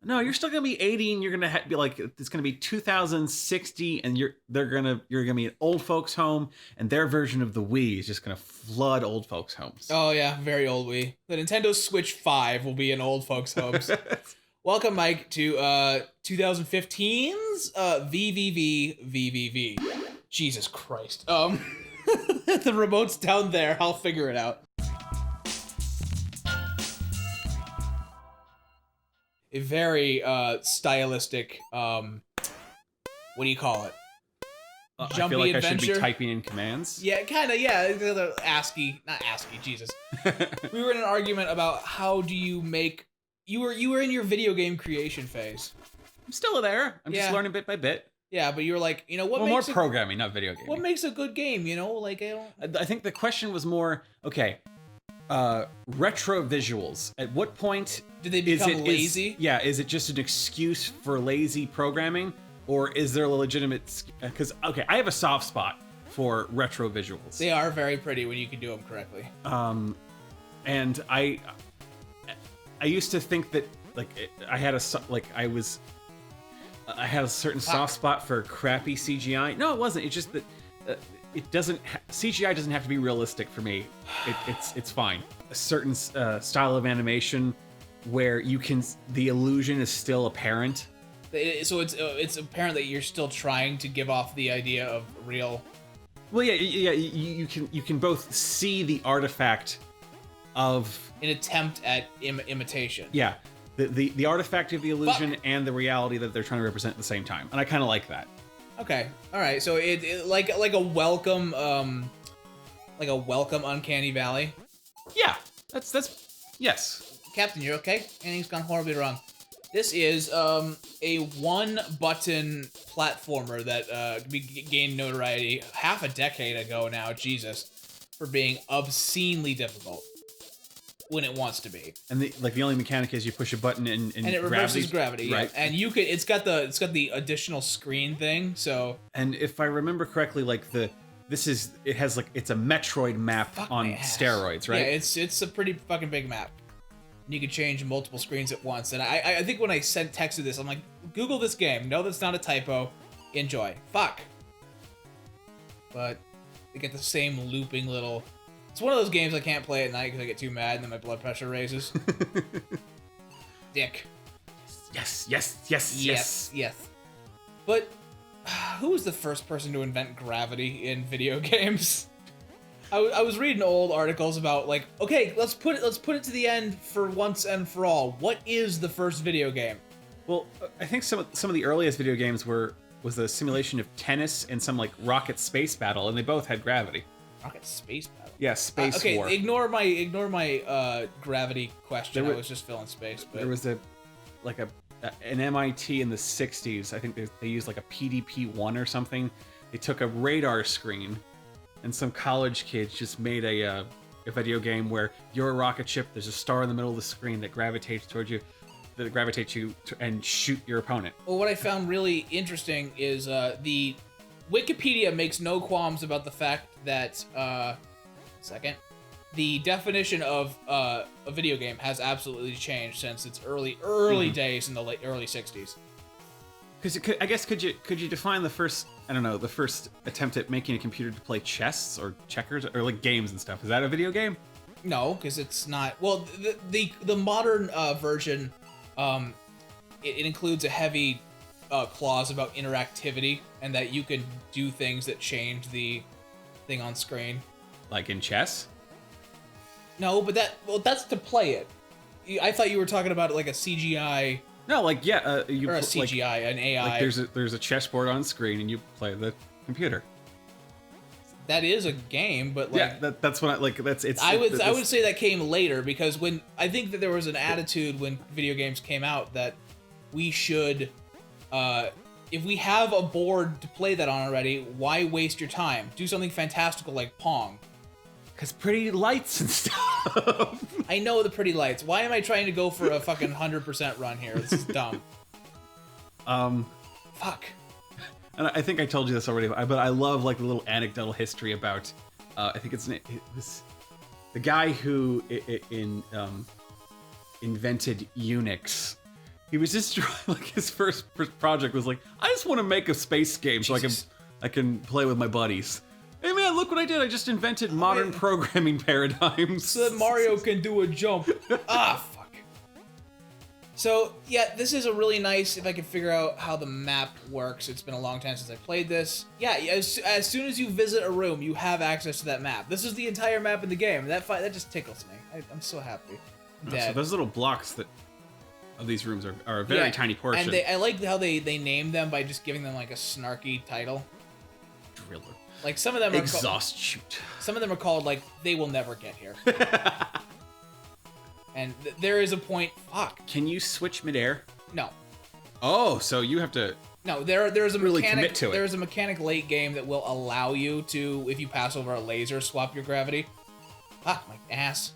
No, you're still gonna be 80, and you're gonna be like, it's gonna be 2060, and you're gonna be an old folks home, and their version of the Wii is just gonna flood old folks homes. Oh yeah, very old Wii. The Nintendo Switch 5 will be in old folks' homes. Welcome, Mike, to 2015's VVVVVV. Jesus Christ. The remote's down there. I'll figure it out. A very stylistic, what do you call it? I feel like adventure. I should be typing in commands. Yeah, kind of, yeah. ASCII, not ASCII, Jesus. We were in an argument about how do you make... You were in your video game creation phase. I'm still there. I'm just learning bit by bit. Yeah, but you were like, you know, what makes more programming, not video gaming. What makes a good game, you know? Like, I think the question was more, okay, retro visuals. At what point do they become lazy? Is it just an excuse for lazy programming, or is there a legitimate? Because okay, I have a soft spot for retro visuals. They are very pretty when you can do them correctly. And I used to think that like I had a certain soft spot for crappy CGI. No, it wasn't. It's just that. It doesn't CGI doesn't have to be realistic for me. It's fine. A certain style of animation where the illusion is still apparent. So it's apparent that you're still trying to give off the idea of real. Well, yeah. You can both see the artifact of an attempt at imitation. Yeah, the artifact of the illusion and the reality that they're trying to represent at the same time, and I kind of like that. Okay, all right. So it like a welcome Uncanny Valley. Yeah, that's yes. Captain, you're okay? Anything's gone horribly wrong. This is a one-button platformer that gained notoriety half a decade ago now. Jesus, for being obscenely difficult when it wants to be. And the only mechanic is you push a button and it reverses gravity. Right. Yeah. And you can it's got the additional screen thing. So and if I remember correctly, like it's a Metroid map on steroids, right? Yeah, it's a pretty fucking big map. And you can change multiple screens at once. And I think when I texted this, I'm like, Google this game. No, that's not a typo. Enjoy. Fuck. But they get the same looping little. It's one of those games I can't play at night because I get too mad and then my blood pressure raises. Dick. Yes. But who was the first person to invent gravity in video games? I was reading old articles about like, okay, let's put it to the end for once and for all. What is the first video game? Well, I think some of the earliest video games was a simulation of tennis and some like rocket space battle, and they both had gravity. Rocket space battle. Yeah, space war. Okay, ignore my gravity question. I was just filling space. But there was an MIT in the 60s. I think they used like a PDP-1 or something. They took a radar screen, and some college kids just made a video game where you're a rocket ship. There's a star in the middle of the screen that gravitates towards you. And shoot your opponent. Well, what I found really interesting is the Wikipedia makes no qualms about the fact that the definition of a video game has absolutely changed since its early days in the early 60s. Because I guess could you define the first attempt at making a computer to play chess or checkers or like games and stuff? Is that a video game? No, because it's not. Well, the modern version, it includes a heavy clause about interactivity and that you can do things that change the thing on screen. Like in chess? No, but that's to play it. I thought you were talking about like a CGI. No, like yeah, or a CGI, an AI. Like there's a chessboard on screen and you play the computer. That is a game, but like that's what I would say that came later because when I think that there was an attitude when video games came out that we should, if we have a board to play that on already, why waste your time? Do something fantastical like Pong. Because pretty lights and stuff. I know the pretty lights. Why am I trying to go for a fucking 100% run here? This is dumb. Fuck. And I think I told you this already, but I love like the little anecdotal history about, I think it's the guy who invented Unix. He was just like his first project was like, I just want to make a space game so I can play with my buddies. Hey man, look what I did! I just invented modern programming paradigms so that Mario can do a jump. Fuck. So yeah, this is a really nice. If I can figure out how the map works, it's been a long time since I played this. Yeah, as soon as you visit a room, you have access to that map. This is the entire map in the game. That just tickles me. I'm so happy. So those little blocks of these rooms are a very tiny portion. And I like how they name them by just giving them like a snarky title. Driller. Like some of them are exhaust chute. Some of them are called like they will never get here. And there is a point. Fuck. Can you switch midair? No. Oh, so you have to. No, there's a really mechanic. commit to it. There's a mechanic late game that will allow you to, if you pass over a laser, swap your gravity. My ass.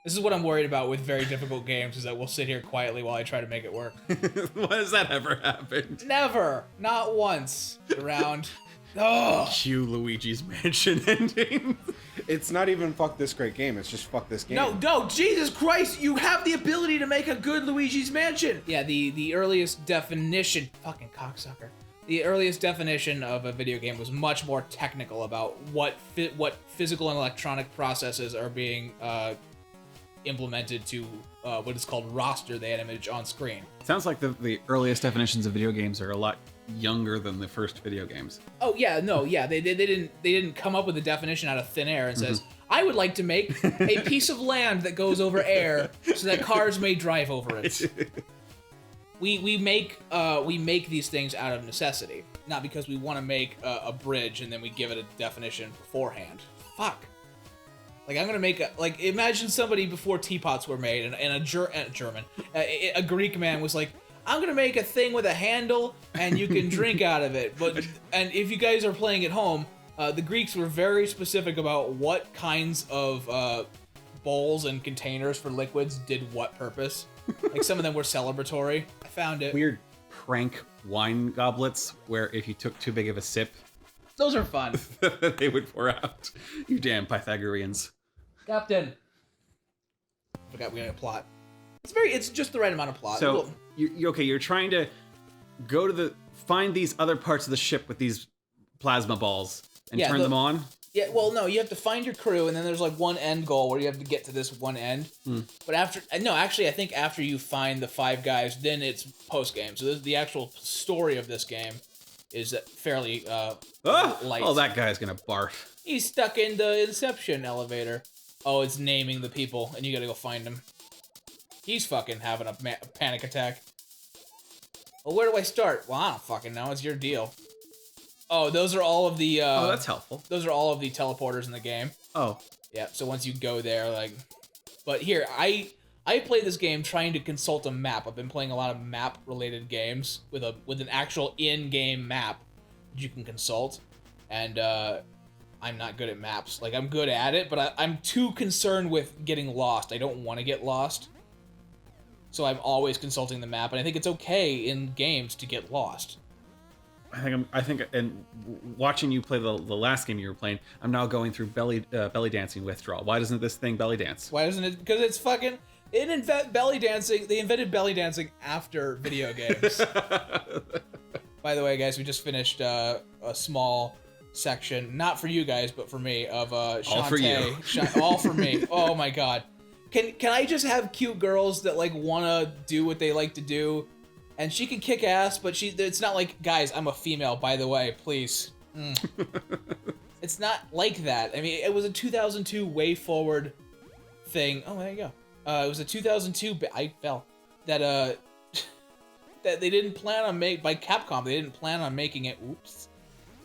This is what I'm worried about with very difficult games, is that we'll sit here quietly while I try to make it work. When has that ever happened? Never. Not once. Around. Oh. Cue Luigi's Mansion ending. It's not even fuck this great game, it's just fuck this game. No, Jesus Christ, you have the ability to make a good Luigi's Mansion! Yeah, the earliest definition, fucking cocksucker. The earliest definition of a video game was much more technical about what physical and electronic processes are being implemented to what is called roster the image on screen. Sounds like the earliest definitions of video games are a lot younger than the first video games. Oh yeah, no, yeah, they didn't come up with a definition out of thin air and says, I would like to make a piece of land that goes over air so that cars may drive over it. We make these things out of necessity, not because we want to make a bridge and then we give it a definition beforehand. Fuck. Like, I'm gonna make imagine somebody before teapots were made and a Greek man was like, I'm gonna make a thing with a handle and you can drink out of it. And if you guys are playing at home, the Greeks were very specific about what kinds of bowls and containers for liquids did what purpose. Like some of them were celebratory. I found it. Weird prank wine goblets where if you took too big of a sip, those are fun. They would pour out. You damn Pythagoreans. Captain. Forgot we had a plot. It's just the right amount of plot. So you're trying to go to find these other parts of the ship with these plasma balls and turn them on. Yeah, well, no, you have to find your crew, and then there's like one end goal where you have to get to this one end. But I think after you find the 5 guys, then it's post game. So the actual story of this game is fairly light. Oh, that guy's gonna barf. He's stuck in the Inception elevator. Oh, it's naming the people, and you gotta go find him. He's fucking having a panic attack. Well, where do I start? Well, I don't fucking know. It's your deal. Oh, those are all of the... oh, that's helpful. Those are all of the teleporters in the game. Oh. Yeah, so once you go there, like... But here, I played this game trying to consult a map. I've been playing a lot of map-related games with an actual in-game map that you can consult. And, I'm not good at maps. Like, I'm good at it, but I'm too concerned with getting lost. I don't want to get lost. So I'm always consulting the map, and I think it's okay in games to get lost. I think, and watching you play the last game you were playing, I'm now going through belly dancing withdrawal. Why doesn't this thing belly dance? Why doesn't it? Because it's fucking. It invented belly dancing. They invented belly dancing after video games. By the way, guys, we just finished a small section, not for you guys, but for me, of Shantae. All for you. All for me. Oh my god. Can I just have cute girls that like wanna do what they like to do, and she can kick ass, but it's not like, guys, I'm a female, by the way, please. It's not like that. I mean, it was a 2002 Way Forward thing. Oh, there you go. It was a 2002. I fell that that they didn't plan on by Capcom. They didn't plan on making it.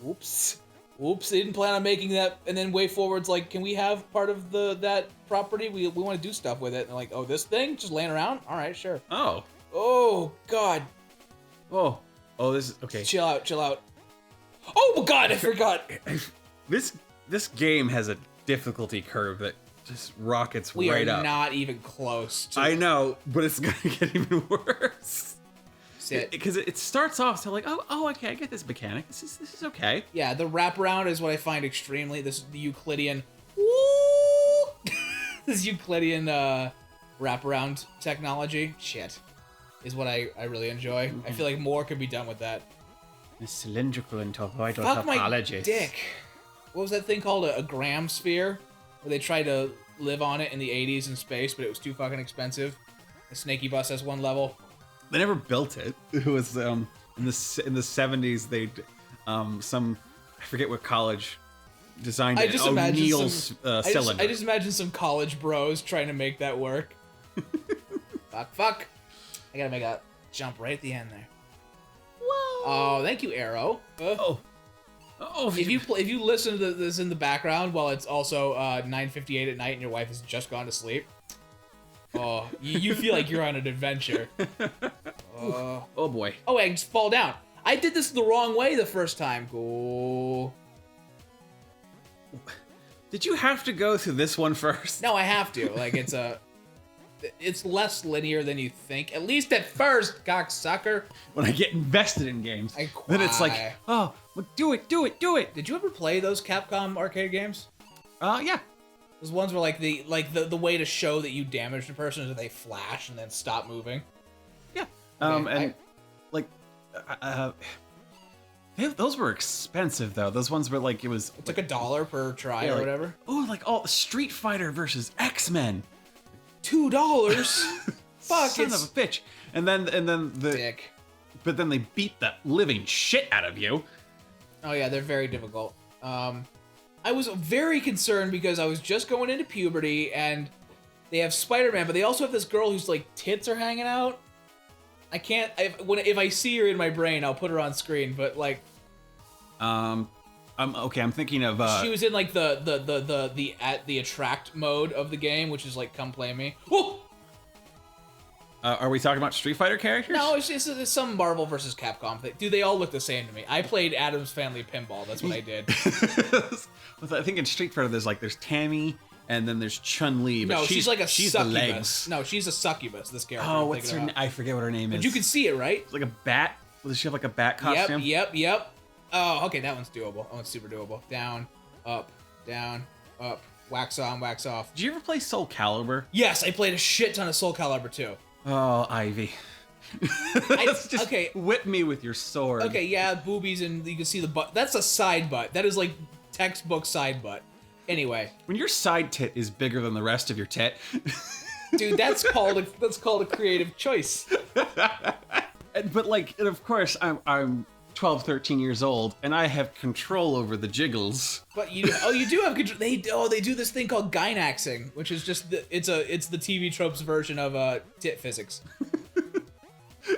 Oops. They didn't plan on making that, and then Way Forward's like, can we have part of that property? We want to do stuff with it. And they're like, oh, this thing just laying around? All right, sure. Oh God. Oh, this is okay. Chill out. Oh my God, I forgot. This game has a difficulty curve that just rockets right up. We are not even close to... I know, but it's gonna get even worse. Because it starts off so like, oh, okay, I get this mechanic. This is okay. Yeah, the wraparound is what I find extremely. This is the Euclidean. This Euclidean wraparound technology. Shit. is what I really enjoy. I feel like more could be done with that. The cylindrical and toroidal Fuck my topologies. dick. What was that thing called? A gram sphere? Where they tried to live on it in the 80s in space, but it was too fucking expensive. The Snaky Bus has one level. They never built it. It was in the 70s. They some I forget what college designed it. I just imagine O'Neill's cylinder. I just imagine some college bros trying to make that work. Fuck. I gotta make a jump right at the end there. Whoa. Oh, thank you, Arrow. Oh, If you listen to this in the background while it's also 9:58 at night and your wife has just gone to sleep, oh, you feel like you're on an adventure. oh boy. Oh, I just fall down. I did this the wrong way the first time. Go. Did you have to go through this one first? No, I have to. Like it's less linear than you think. At least at first, cocksucker. When I get invested in games, I then it's like, cry. oh, well, do it. Did you ever play those Capcom arcade games? Yeah. Those ones where like the way to show that you damaged a person is that they flash and then stop moving. Yeah. Okay, Those were expensive though. Those ones were like it was It's like $1 per try or like, whatever. Oh, like all Street Fighter versus X-Men. $2. Fuck, Son it's of a bitch. And then the dick. but then they beat the living shit out of you. Oh yeah, they're very difficult. I was very concerned because I was just going into puberty and they have Spider-Man, but they also have this girl whose like tits are hanging out. I can't. If I see her in my brain, I'll put her on screen. But like, I'm thinking of she was in like the attract mode of the game, which is like come play me. Whoa! Are we talking about Street Fighter characters? No, it's some Marvel versus Capcom thing. Dude, they all look the same to me. I played Addams Family Pinball. That's what I did. I think in Street Fighter there's Tammy and then there's Chun-Li. But No, she's like a she's the legs. succubus. No, she's a succubus. This character. Oh, I'm what's her? thinking about. I forget what her name is. But you can see it, right? It's like a bat. Does she have like a bat costume? Yep. Oh, okay, that one's doable. That one's super doable. Down, up, wax on, wax off. Did you ever play Soul Calibur? Yes, I played a shit ton of Soul Calibur too. Oh, Ivy. Just okay. whip me with your sword. Okay, yeah, boobies and you can see the butt. That's a side butt. That is like textbook side butt. Anyway, when your side tit is bigger than the rest of your tit, dude, that's called a creative choice. But like, and of course, I'm 12, 13 years old, and I have control over the jiggles. But you do have control. They do this thing called gynaxing, which is just it's the TV tropes version of tit physics.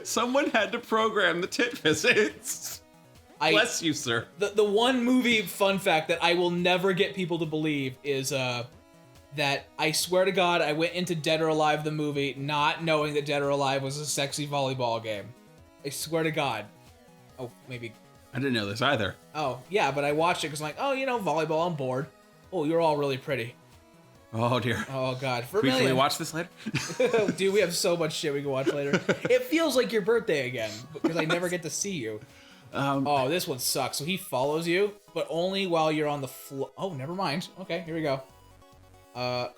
Someone had to program the tit physics. Bless you, sir. The one movie fun fact that I will never get people to believe is that I swear to God I went into Dead or Alive the movie not knowing that Dead or Alive was a sexy volleyball game. I swear to God. Oh, maybe. I didn't know this either. Oh, yeah, but I watched it because I'm like, oh, volleyball, I'm bored. Oh, you're all really pretty. Oh, dear. Oh, God. Can we watch this later? Dude, we have so much shit we can watch later. It feels like your birthday again because I never get to see you. Oh, this one sucks. So he follows you, but only while you're on the floor. Oh, never mind. Okay, here we go. Oh,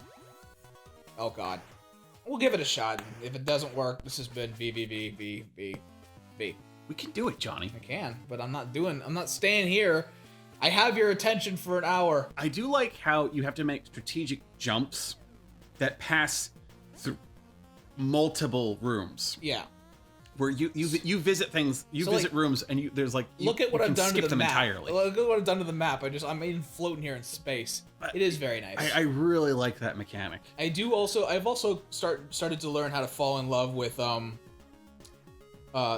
God. We'll give it a shot. If it doesn't work, this has been VVVVVV. We can do it, Johnny. I can, but I'm not staying here. I have your attention for an hour. I do like how you have to make strategic jumps that pass through multiple rooms. Yeah. Where you visit things, visit rooms, and there's like look at what I've done to the map. Entirely. Look at what I've done to the map. I'm even floating here in space. It is very nice. I really like that mechanic. I've also started to learn how to fall in love with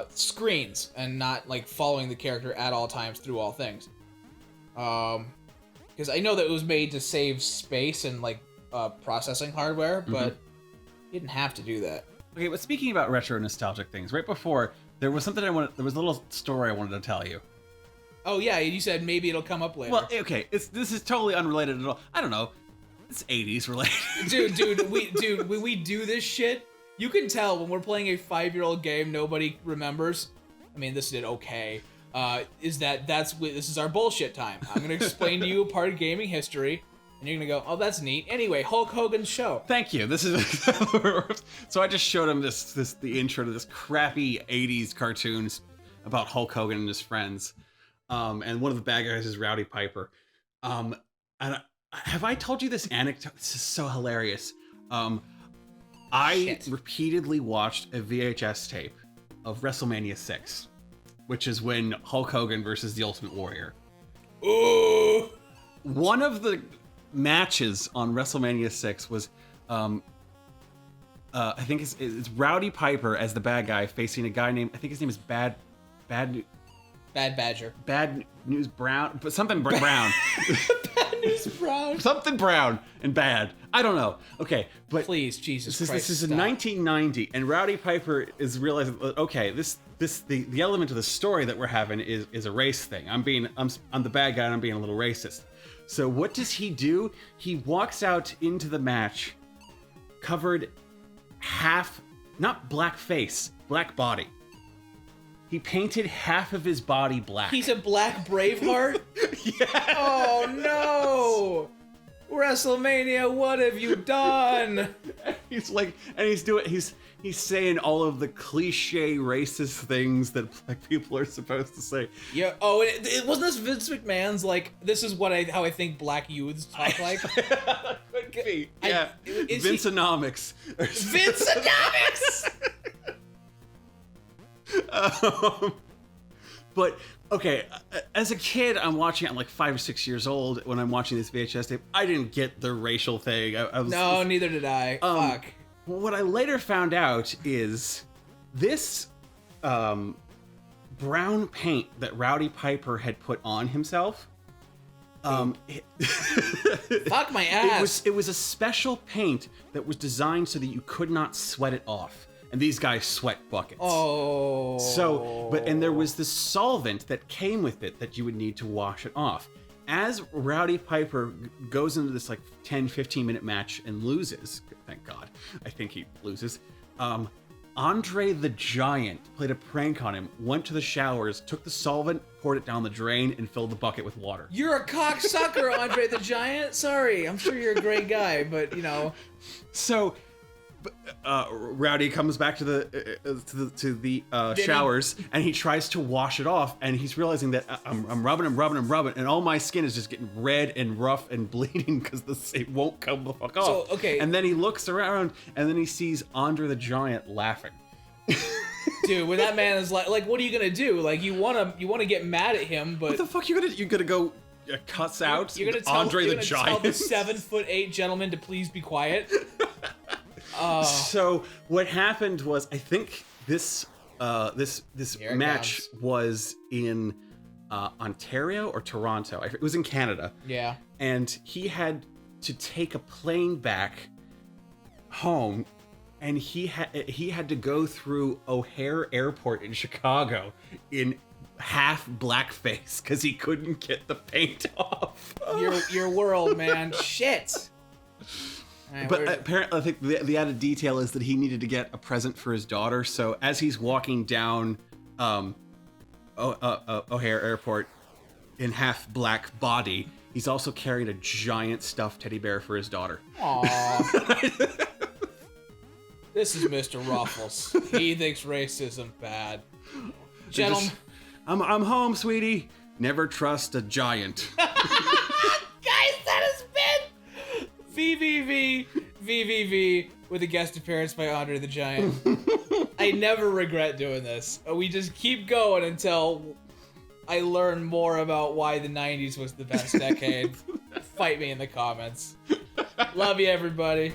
screens and not like following the character at all times through all things. Because I know that it was made to save space and like processing hardware, but you didn't have to do that. Okay, but speaking about retro nostalgic things, right before there was something there was a little story I wanted to tell you. Oh yeah, you said maybe it'll come up later. Well, okay, this is totally unrelated at all. I don't know. It's 80s related. dude, when we do this shit, you can tell when we're playing a 5-year-old game nobody remembers. I mean, this did okay. This is our bullshit time. I'm gonna explain to you a part of gaming history And you're gonna go, oh, that's neat. Anyway, Hulk Hogan's show. Thank you. This is so I just showed him the intro to this crappy 80s cartoons about Hulk Hogan and his friends. And one of the bad guys is Roddy Piper. And have I told you this anecdote? This is so hilarious. I repeatedly watched a VHS tape of WrestleMania 6, which is when Hulk Hogan versus the Ultimate Warrior. Ooh. One of the matches on WrestleMania 6 was, I think it's Roddy Piper as the bad guy facing a guy named, I think his name is Bad Badger. Bad News Brown, but something Brown. Bad News Brown. Something brown and bad. I don't know. Okay, but Please, Jesus Christ. This is in 1990, and Roddy Piper is realizing, okay, the element of the story that we're having is a race thing. I'm the bad guy, and I'm being a little racist. So what does he do? He walks out into the match, covered half, not black face, black body. He painted half of his body black. He's a black Braveheart? Yeah. Oh no! WrestleMania, what have you done? He's like, and he's saying all of the cliche racist things that black people are supposed to say. Yeah. Oh, it wasn't this Vince McMahon's like, this is how I think black youths talk like. Could be. Yeah. Vinceonomics. Vinceonomics. But okay, as a kid, I'm like 5 or 6 years old when I'm watching this VHS tape. I didn't get the racial thing. No, neither did I. Fuck. What I later found out is this brown paint that Roddy Piper had put on himself. Fuck my ass. It was a special paint that was designed so that you could not sweat it off. And these guys sweat buckets. Oh. So, and there was this solvent that came with it that you would need to wash it off. As Roddy Piper goes into this like 10, 15 minute match and loses, thank God, I think he loses, Andre the Giant played a prank on him, went to the showers, took the solvent, poured it down the drain, and filled the bucket with water. You're a cocksucker, Andre the Giant. Sorry, I'm sure you're a great guy, but you know. So, Rowdy comes back to the showers, and he tries to wash it off, and he's realizing that I'm rubbing, and all my skin is just getting red and rough and bleeding because it won't come the fuck off. So, okay. And then he looks around, and then he sees Andre the Giant laughing. Dude, when that man is like, what are you gonna do? Like, you wanna get mad at him, but what the fuck you gonna go? Cuss out you're gonna tell, Andre you're the gonna Giant. Tell the 7'8" gentleman to please be quiet. So what happened was, I think this match was in Ontario or Toronto. It was in Canada. Yeah. And he had to take a plane back home, and he had to go through O'Hare Airport in Chicago in half blackface because he couldn't get the paint off. Your world, man. Shit. Right, but apparently, I think the added detail is that he needed to get a present for his daughter. So as he's walking down O'Hare Airport in half black body, he's also carrying a giant stuffed teddy bear for his daughter. Aww. This is Mr. Ruffles. He thinks racism bad. Gentlemen, I'm home, sweetie. Never trust a giant. Guys, that has been VVVVVV with a guest appearance by Andre the Giant. I never regret doing this. We just keep going until I learn more about why the 90s was the best decade. Fight me in the comments. Love you, everybody.